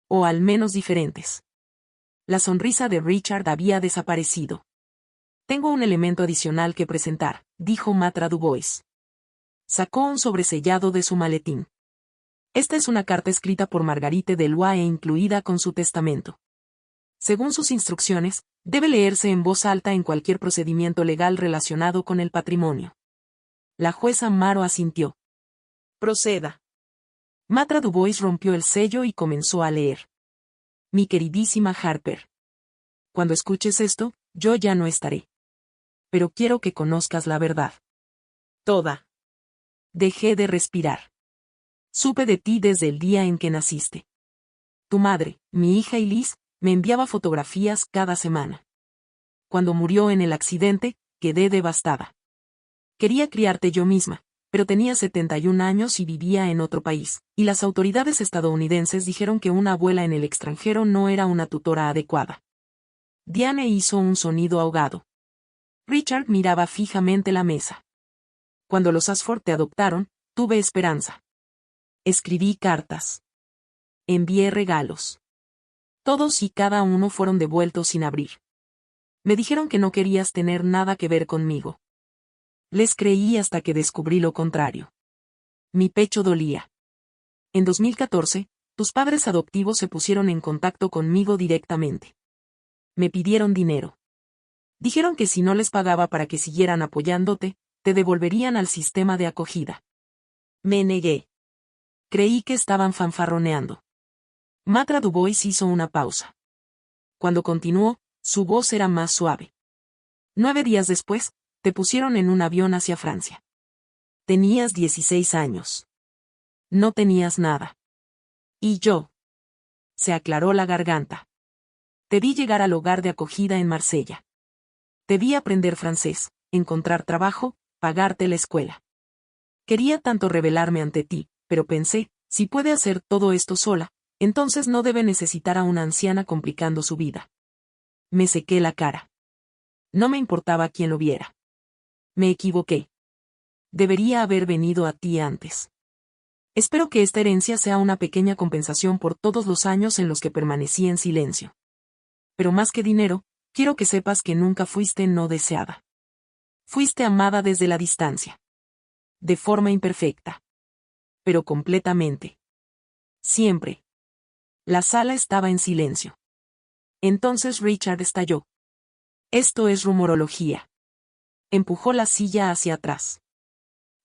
O al menos diferentes. La sonrisa de Richard había desaparecido. Tengo un elemento adicional que presentar, dijo Matra Dubois. Sacó un sobresellado de su maletín. Esta es una carta escrita por Marguerite Delois e incluida con su testamento. Según sus instrucciones, debe leerse en voz alta en cualquier procedimiento legal relacionado con el patrimonio. La jueza Maro asintió. Proceda. Matra Dubois rompió el sello y comenzó a leer. Mi queridísima Harper. Cuando escuches esto, yo ya no estaré. Pero quiero que conozcas la verdad. Toda. Dejé de respirar. Supe de ti desde el día en que naciste. Tu madre, mi hija y Liz, me enviaba fotografías cada semana. Cuando murió en el accidente, quedé devastada. Quería criarte yo misma, pero tenía 71 años y vivía en otro país, y las autoridades estadounidenses dijeron que una abuela en el extranjero no era una tutora adecuada. Diane hizo un sonido ahogado. Richard miraba fijamente la mesa. Cuando los Ashford te adoptaron, tuve esperanza. Escribí cartas. Envié regalos. Todos y cada uno fueron devueltos sin abrir. Me dijeron que no querías tener nada que ver conmigo. Les creí hasta que descubrí lo contrario. Mi pecho dolía. En 2014, tus padres adoptivos se pusieron en contacto conmigo directamente. Me pidieron dinero. Dijeron que si no les pagaba para que siguieran apoyándote, te devolverían al sistema de acogida. Me negué. Creí que estaban fanfarroneando. Matra Dubois hizo una pausa. Cuando continuó, su voz era más suave. 9 días después, te pusieron en un avión hacia Francia. Tenías 16 años. No tenías nada. ¿Y yo? Se aclaró la garganta. Te vi llegar al hogar de acogida en Marsella. Te vi aprender francés, encontrar trabajo, pagarte la escuela. Quería tanto revelarme ante ti, pero pensé, si puede hacer todo esto sola, entonces no debe necesitar a una anciana complicando su vida. Me sequé la cara. No me importaba quién lo viera. Me equivoqué. Debería haber venido a ti antes. Espero que esta herencia sea una pequeña compensación por todos los años en los que permanecí en silencio. Pero más que dinero, quiero que sepas que nunca fuiste no deseada. Fuiste amada desde la distancia. De forma imperfecta. Pero completamente. Siempre. La sala estaba en silencio. Entonces Richard estalló. Esto es rumorología. Empujó la silla hacia atrás.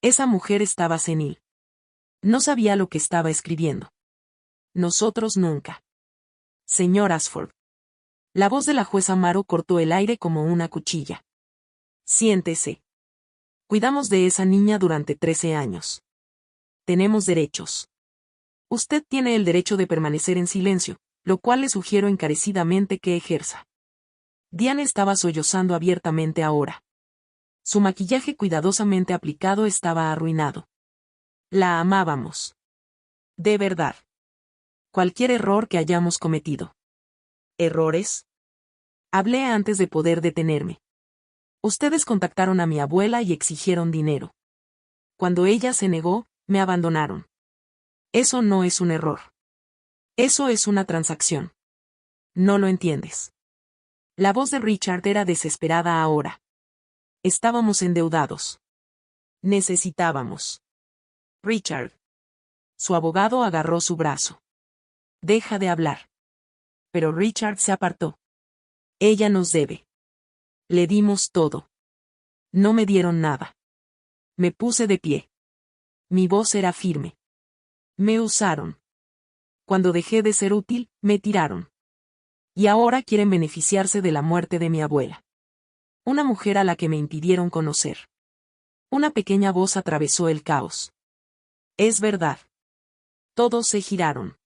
Esa mujer estaba senil. No sabía lo que estaba escribiendo. Nosotros nunca. Señor Ashford. La voz de la jueza Maro cortó el aire como una cuchilla. Siéntese. Cuidamos de esa niña durante 13 años. Tenemos derechos. Usted tiene el derecho de permanecer en silencio, lo cual le sugiero encarecidamente que ejerza. Diane estaba sollozando abiertamente ahora. Su maquillaje cuidadosamente aplicado estaba arruinado. La amábamos. De verdad. Cualquier error que hayamos cometido. ¿Errores? Hablé antes de poder detenerme. Ustedes contactaron a mi abuela y exigieron dinero. Cuando ella se negó, me abandonaron. Eso no es un error. Eso es una transacción. No lo entiendes. La voz de Richard era desesperada ahora. Estábamos endeudados. Necesitábamos. Richard. Su abogado agarró su brazo. Deja de hablar. Pero Richard se apartó. Ella nos debe. Le dimos todo. No me dieron nada. Me puse de pie. Mi voz era firme. Me usaron. Cuando dejé de ser útil, me tiraron. Y ahora quieren beneficiarse de la muerte de mi abuela. Una mujer a la que me impidieron conocer. Una pequeña voz atravesó el caos. Es verdad. Todos se giraron.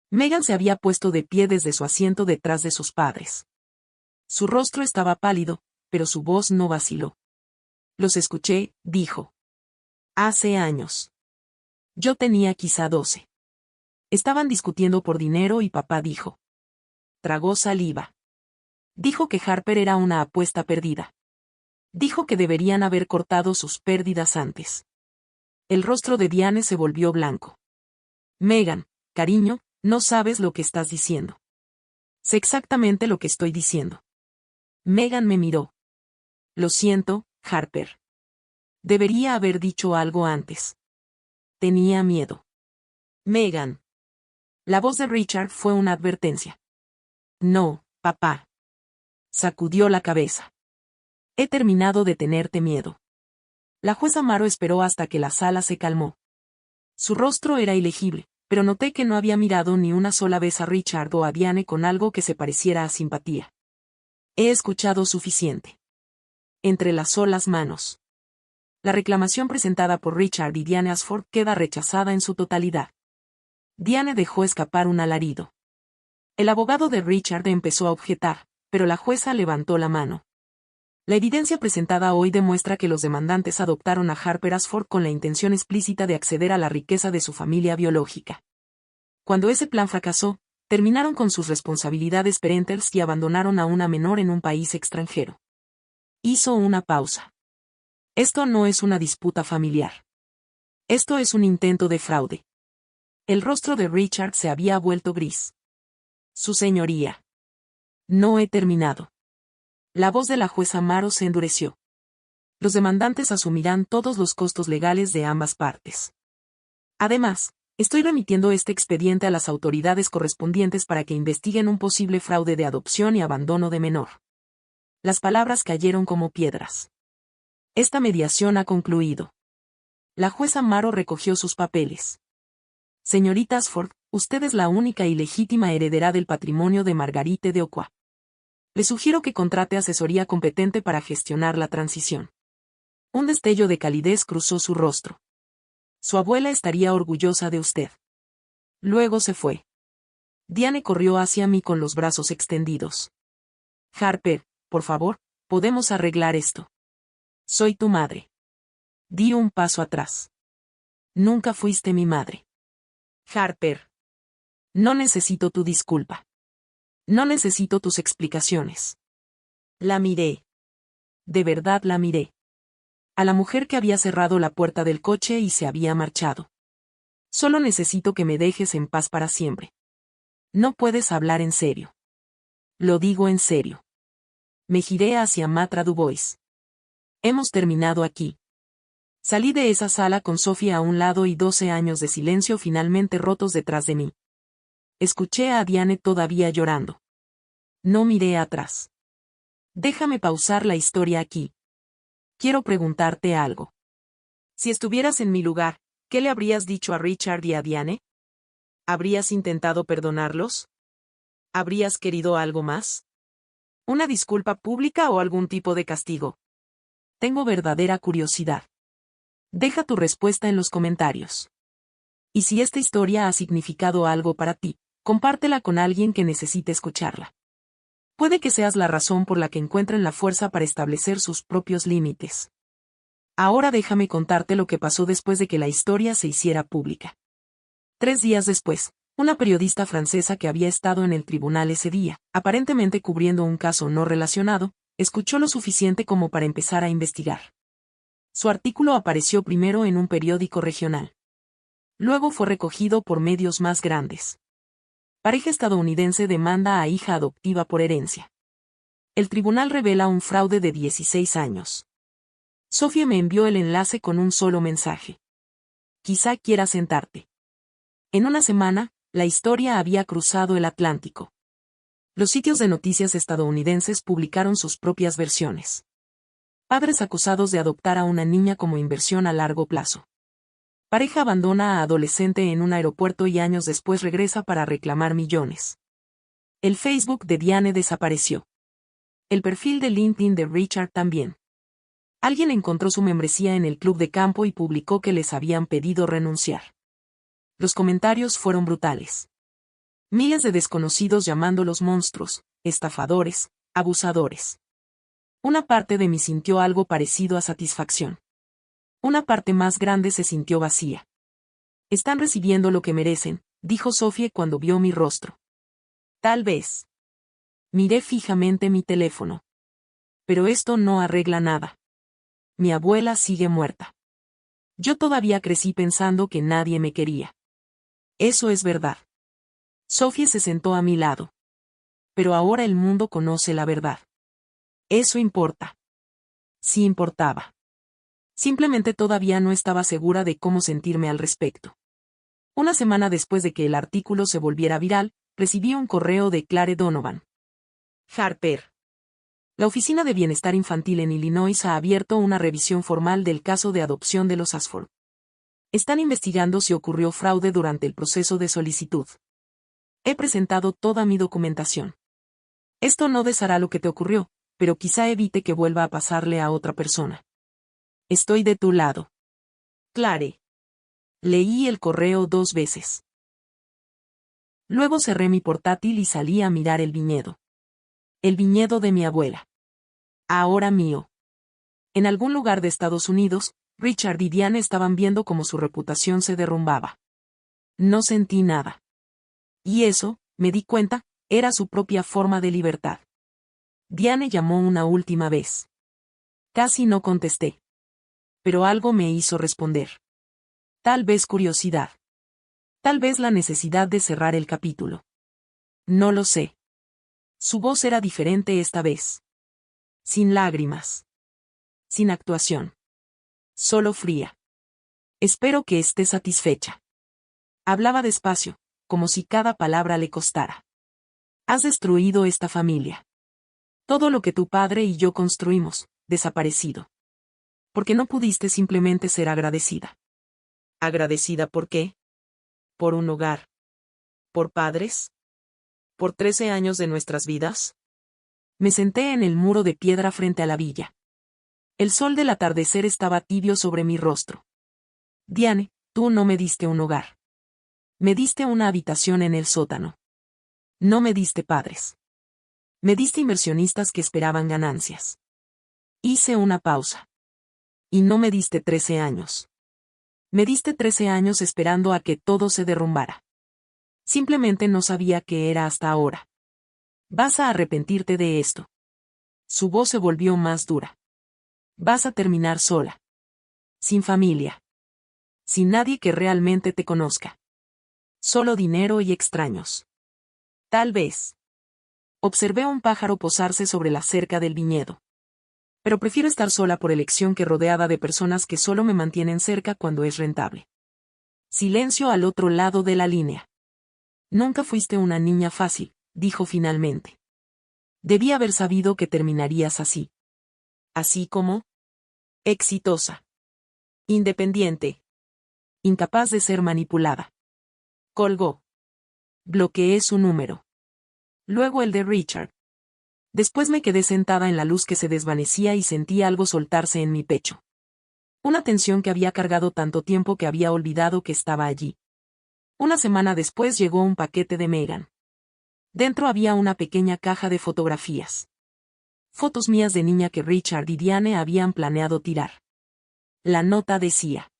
Megan se había puesto de pie desde su asiento detrás de sus padres. Su rostro estaba pálido, pero su voz no vaciló. Los escuché, dijo. Hace años. Yo tenía quizá 12. Estaban discutiendo por dinero y papá dijo. Tragó saliva. Dijo que Harper era una apuesta perdida. Dijo que deberían haber cortado sus pérdidas antes. El rostro de Diane se volvió blanco. Megan, cariño, no sabes lo que estás diciendo. Sé exactamente lo que estoy diciendo. Megan me miró. Lo siento, Harper. Debería haber dicho algo antes. Tenía miedo. Megan. La voz de Richard fue una advertencia. No, papá. Sacudió la cabeza. He terminado de tenerte miedo. La jueza Amaro esperó hasta que la sala se calmó. Su rostro era ilegible, pero noté que no había mirado ni una sola vez a Richard o a Diane con algo que se pareciera a simpatía. He escuchado suficiente. Entrelazó las manos. La reclamación presentada por Richard y Diane Ashford queda rechazada en su totalidad. Diane dejó escapar un alarido. El abogado de Richard empezó a objetar, pero la jueza levantó la mano. La evidencia presentada hoy demuestra que los demandantes adoptaron a Harper Ashford con la intención explícita de acceder a la riqueza de su familia biológica. Cuando ese plan fracasó, terminaron con sus responsabilidades parentales y abandonaron a una menor en un país extranjero. Hizo una pausa. Esto no es una disputa familiar. Esto es un intento de fraude. El rostro de Richard se había vuelto gris. Su señoría. No he terminado. La voz de la jueza Amaro se endureció. Los demandantes asumirán todos los costos legales de ambas partes. Además, estoy remitiendo este expediente a las autoridades correspondientes para que investiguen un posible fraude de adopción y abandono de menor. Las palabras cayeron como piedras. Esta mediación ha concluido. La jueza Amaro recogió sus papeles. Señorita Ashford, usted es la única y legítima heredera del patrimonio de Margarite de Oqua. Le sugiero que contrate asesoría competente para gestionar la transición. Un destello de calidez cruzó su rostro. Su abuela estaría orgullosa de usted. Luego se fue. Diane corrió hacia mí con los brazos extendidos. Harper, por favor, podemos arreglar esto. Soy tu madre. Di un paso atrás. Nunca fuiste mi madre. Harper. No necesito tu disculpa. No necesito tus explicaciones. La miré. De verdad la miré. A la mujer que había cerrado la puerta del coche y se había marchado. Solo necesito que me dejes en paz para siempre. No puedes hablar en serio. Lo digo en serio. Me giré hacia Matra Dubois. Hemos terminado aquí. Salí de esa sala con Sofía a un lado y 12 años de silencio finalmente rotos detrás de mí. Escuché a Diane todavía llorando. No miré atrás. Déjame pausar la historia aquí. Quiero preguntarte algo. Si estuvieras en mi lugar, ¿qué le habrías dicho a Richard y a Diane? ¿Habrías intentado perdonarlos? ¿Habrías querido algo más? ¿Una disculpa pública o algún tipo de castigo? Tengo verdadera curiosidad. Deja tu respuesta en los comentarios. Y si esta historia ha significado algo para ti, compártela con alguien que necesite escucharla. Puede que seas la razón por la que encuentren la fuerza para establecer sus propios límites. Ahora déjame contarte lo que pasó después de que la historia se hiciera pública. 3 días después, Una periodista francesa que había estado en el tribunal ese día, aparentemente cubriendo un caso no relacionado, escuchó lo suficiente como para empezar a investigar. Su artículo apareció primero en un periódico regional. Luego fue recogido por medios más grandes. Pareja estadounidense demanda a hija adoptiva por herencia. El tribunal revela un fraude de 16 años. Sofía me envió el enlace con un solo mensaje. Quizá quieras sentarte. En una semana, la historia había cruzado el Atlántico. Los sitios de noticias estadounidenses publicaron sus propias versiones. Padres acusados de adoptar a una niña como inversión a largo plazo. Pareja abandona a adolescente en un aeropuerto y años después regresa para reclamar millones. El Facebook de Diane desapareció. El perfil de LinkedIn de Richard también. Alguien encontró su membresía en el club de campo y publicó que les habían pedido renunciar. Los comentarios fueron brutales. Miles de desconocidos llamándolos monstruos, estafadores, abusadores. Una parte de mí sintió algo parecido a satisfacción. Una parte más grande se sintió vacía. Están recibiendo lo que merecen, dijo Sophie cuando vio mi rostro. Tal vez. Miré fijamente mi teléfono. Pero esto no arregla nada. Mi abuela sigue muerta. Yo todavía crecí pensando que nadie me quería. Eso es verdad. Sophie se sentó a mi lado. Pero ahora el mundo conoce la verdad. Eso importa. Sí importaba. Simplemente todavía no estaba segura de cómo sentirme al respecto. Una semana después de que el artículo se volviera viral, recibí un correo de Clare Donovan. Harper. La Oficina de Bienestar Infantil en Illinois ha abierto una revisión formal del caso de adopción de los Ashford. Están investigando si ocurrió fraude durante el proceso de solicitud. He presentado toda mi documentación. Esto no deshará lo que te ocurrió, pero quizá evite que vuelva a pasarle a otra persona. Estoy de tu lado. Clare. Leí el correo 2 veces. Luego cerré mi portátil y salí a mirar el viñedo. El viñedo de mi abuela. Ahora mío. En algún lugar de Estados Unidos, Richard y Diane estaban viendo cómo su reputación se derrumbaba. No sentí nada. Y eso, me di cuenta, era su propia forma de libertad. Diane llamó una última vez. Casi no contesté. Pero algo me hizo responder. Tal vez curiosidad. Tal vez la necesidad de cerrar el capítulo. No lo sé. Su voz era diferente esta vez. Sin lágrimas. Sin actuación. Solo fría. Espero que esté satisfecha. Hablaba despacio, como si cada palabra le costara. Has destruido esta familia. Todo lo que tu padre y yo construimos, desaparecido. Porque no pudiste simplemente ser agradecida. ¿Agradecida por qué? ¿Por un hogar? ¿Por padres? ¿Por 13 años de nuestras vidas? Me senté en el muro de piedra frente a la villa. El sol del atardecer estaba tibio sobre mi rostro. Diane, tú no me diste un hogar. Me diste una habitación en el sótano. No me diste padres. Me diste inversionistas que esperaban ganancias. Hice una pausa. Y no me diste 13 años. Me diste 13 años esperando a que todo se derrumbara. Simplemente no sabía qué era hasta ahora. Vas a arrepentirte de esto. Su voz se volvió más dura. Vas a terminar sola. Sin familia. Sin nadie que realmente te conozca. Solo dinero y extraños. Tal vez. Observé a un pájaro posarse sobre la cerca del viñedo. Pero prefiero estar sola por elección que rodeada de personas que solo me mantienen cerca cuando es rentable. Silencio al otro lado de la línea. Nunca fuiste una niña fácil, dijo finalmente. Debí haber sabido que terminarías así. Así como exitosa. Independiente. Incapaz de ser manipulada. Colgó. Bloqueé su número. Luego el de Richard. Después me quedé sentada en la luz que se desvanecía y sentí algo soltarse en mi pecho. Una tensión que había cargado tanto tiempo que había olvidado que estaba allí. Una semana después llegó un paquete de Megan. Dentro había una pequeña caja de fotografías. Fotos mías de niña que Richard y Diane habían planeado tirar. La nota decía: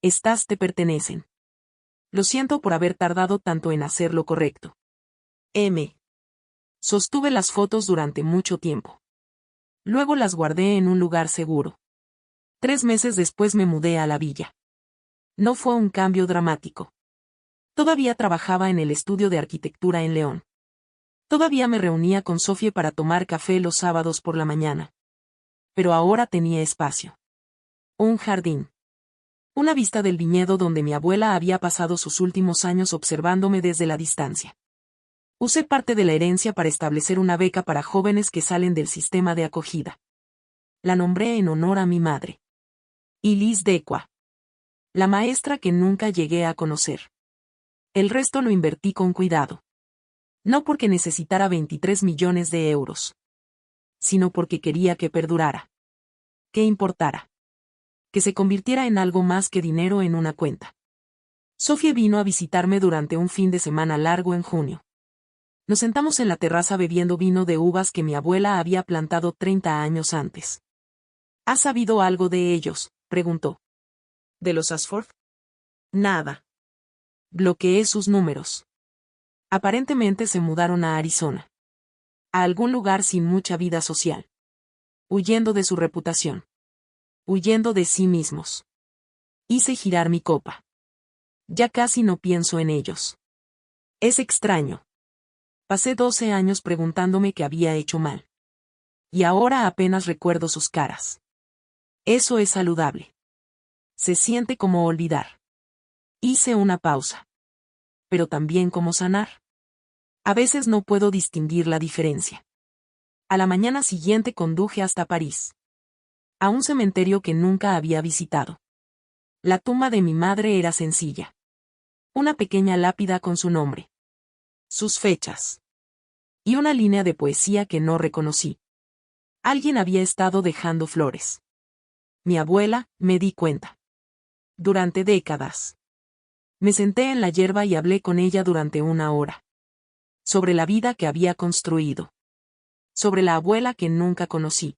Estas te pertenecen. Lo siento por haber tardado tanto en hacer lo correcto. Sostuve las fotos durante mucho tiempo. Luego las guardé en un lugar seguro. 3 meses después me mudé a la villa. No fue un cambio dramático. Todavía trabajaba en el estudio de arquitectura en León. Todavía me reunía con Sofía para tomar café los sábados por la mañana. Pero ahora tenía espacio. Un jardín. Una vista del viñedo donde mi abuela había pasado sus últimos años observándome desde la distancia. Usé parte de la herencia para establecer una beca para jóvenes que salen del sistema de acogida. La nombré en honor a mi madre. Ilis Decua. La maestra que nunca llegué a conocer. El resto lo invertí con cuidado. No porque necesitara 23 millones de euros. Sino porque quería que perdurara. Que importara. Que se convirtiera en algo más que dinero en una cuenta. Sofía vino a visitarme durante un fin de semana largo en junio. Nos sentamos en la terraza bebiendo vino de uvas que mi abuela había plantado 30 años antes. ¿Has sabido algo de ellos?, preguntó. ¿De los Ashford? Nada. Bloqueé sus números. Aparentemente se mudaron a Arizona. A algún lugar sin mucha vida social. Huyendo de su reputación. Huyendo de sí mismos. Hice girar mi copa. Ya casi no pienso en ellos. Es extraño. Pasé 12 años preguntándome qué había hecho mal. Y ahora apenas recuerdo sus caras. Eso es saludable. Se siente como olvidar. Hice una pausa. Pero también como sanar. A veces no puedo distinguir la diferencia. A la mañana siguiente conduje hasta París. A un cementerio que nunca había visitado. La tumba de mi madre era sencilla. Una pequeña lápida con su nombre. Sus fechas. Y una línea de poesía que no reconocí. Alguien había estado dejando flores. Mi abuela, me di cuenta. Durante décadas. Me senté en la hierba y hablé con ella durante 1 hora. Sobre la vida que había construido. Sobre la abuela que nunca conocí.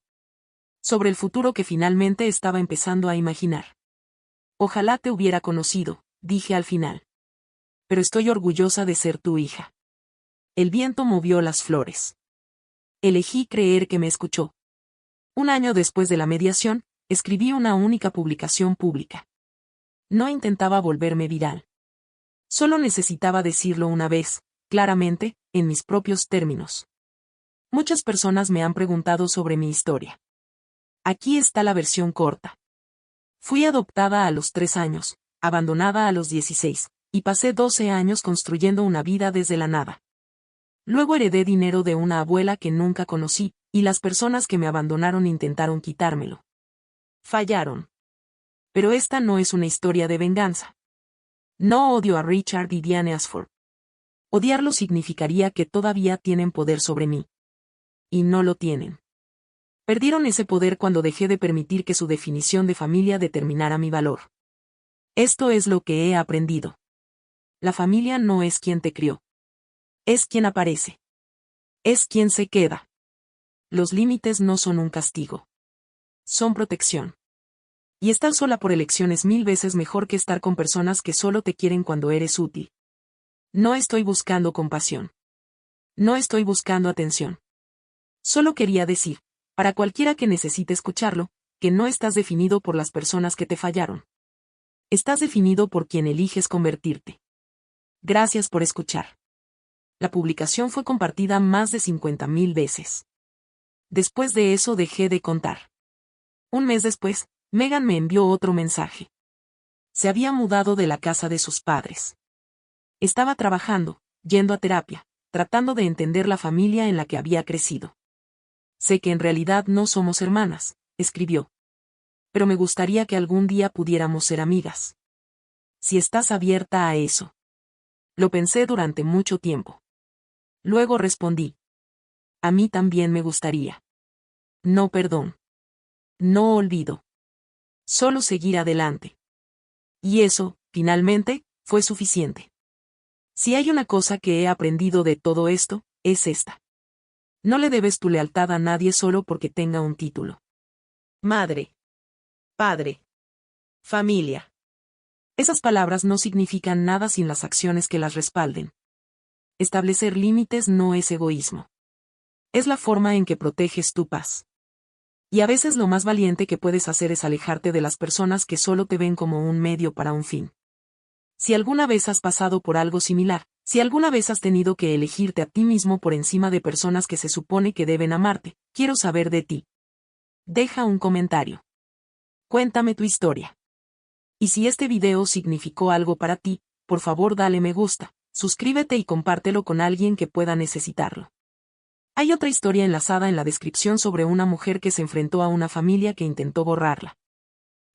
Sobre el futuro que finalmente estaba empezando a imaginar. Ojalá te hubiera conocido, dije al final. Pero estoy orgullosa de ser tu hija. El viento movió las flores. Elegí creer que me escuchó. 1 año después de la mediación, escribí una única publicación pública. No intentaba volverme viral. Solo necesitaba decirlo una vez, claramente, en mis propios términos. Muchas personas me han preguntado sobre mi historia. Aquí está la versión corta. Fui adoptada a los 3 años, abandonada a los 16, y pasé 12 años construyendo una vida desde la nada. Luego heredé dinero de una abuela que nunca conocí, y las personas que me abandonaron intentaron quitármelo. Fallaron. Pero esta no es una historia de venganza. No odio a Richard y Diane Ashford. Odiarlo significaría que todavía tienen poder sobre mí. Y no lo tienen. Perdieron ese poder cuando dejé de permitir que su definición de familia determinara mi valor. Esto es lo que he aprendido. La familia no es quien te crió. Es quien aparece. Es quien se queda. Los límites no son un castigo. Son protección. Y estar sola por elección es 1000 veces mejor que estar con personas que solo te quieren cuando eres útil. No estoy buscando compasión. No estoy buscando atención. Solo quería decir, para cualquiera que necesite escucharlo, que no estás definido por las personas que te fallaron. Estás definido por quien eliges convertirte. Gracias por escuchar. La publicación fue compartida más de 50.000 veces. Después de eso dejé de contar. Un mes después, Megan me envió otro mensaje. Se había mudado de la casa de sus padres. Estaba trabajando, yendo a terapia, tratando de entender la familia en la que había crecido. Sé que en realidad no somos hermanas, escribió. Pero me gustaría que algún día pudiéramos ser amigas. Si estás abierta a eso. Lo pensé durante mucho tiempo. Luego respondí. A mí también me gustaría. No perdón. No olvido. Solo seguir adelante. Y eso, finalmente, fue suficiente. Si hay una cosa que he aprendido de todo esto, es esta. No le debes tu lealtad a nadie solo porque tenga un título. Madre. Padre. Familia. Esas palabras no significan nada sin las acciones que las respalden. Establecer límites no es egoísmo. Es la forma en que proteges tu paz. Y a veces lo más valiente que puedes hacer es alejarte de las personas que solo te ven como un medio para un fin. Si alguna vez has pasado por algo similar, si alguna vez has tenido que elegirte a ti mismo por encima de personas que se supone que deben amarte, quiero saber de ti. Deja un comentario. Cuéntame tu historia. Y si este video significó algo para ti, por favor dale me gusta, suscríbete y compártelo con alguien que pueda necesitarlo. Hay otra historia enlazada en la descripción sobre una mujer que se enfrentó a una familia que intentó borrarla.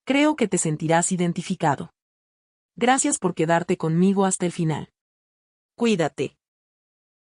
Creo que te sentirás identificado. Gracias por quedarte conmigo hasta el final. Cuídate.